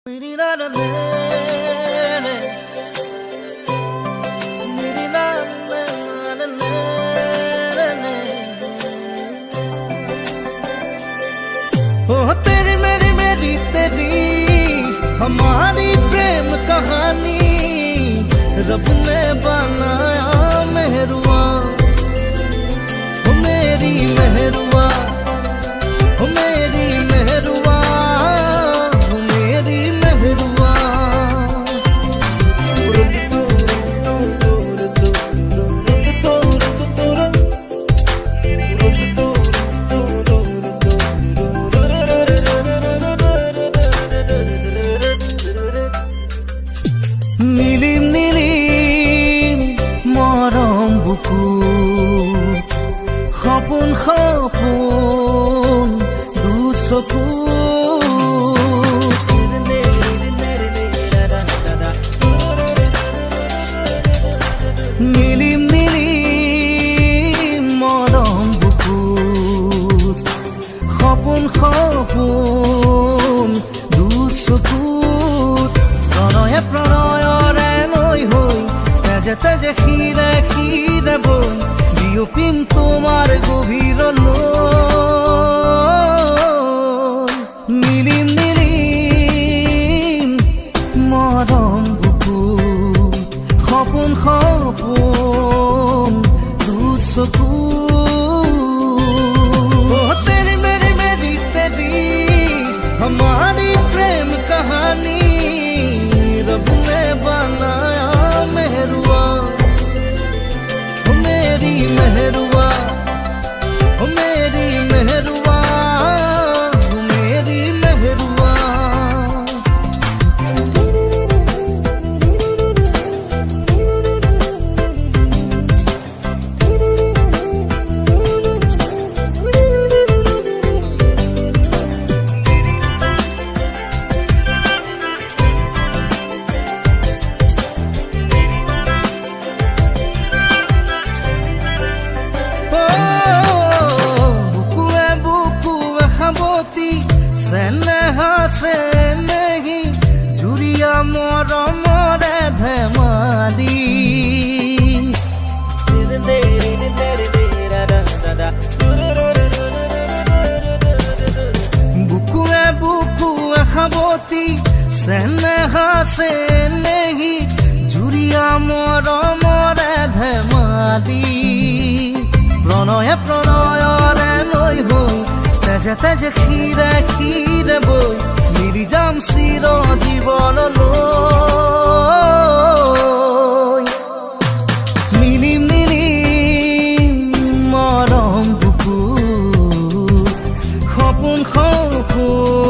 तेरी मेरी मेरी तेरी हमारी प्रेम कहानी रब ने बनाया मेहरुआ, हो मेरी मेहरुआ, हो मेरी मेहरुआ, हो मेरी मेहरुआ। নীলিম নীলিম মরম বুকু সপোন সপোন দুচকু নীলিম নীলিম মরম বুকু সপোন সপোন দুচকু প্ৰণয়ে প্ৰণয়ৰে নৈ হৈ তেজে তেজে শিৰে শিৰে বৈ বিয়পিম তোমাৰ গভীৰলৈ। নীলিম নীলিম মৰম বুকু সপোন সপোন দুচকু तेरी मेरी मेरी तेरी हमारी प्रेम कहानी रब ने बनाया मेहरुआ, हो मेरी मेहरुआ, हो मेरी मेहरुआ, हो मेरी मेहरुआ। सेनेहा से नहीं जुरिया मरमरे धेमाली बुकुए बुकुए खाबती सेनेहा से नहीं जुरिया मरमरे धेमाली प्रणये प्रणयरे नৈ হৈ তেজে তেজে শিৰে শিৰে বৈ মিলি যাম চিৰ জীৱনলৈ। নীলিম নীলিম মৰম বুকু সপোন সপোন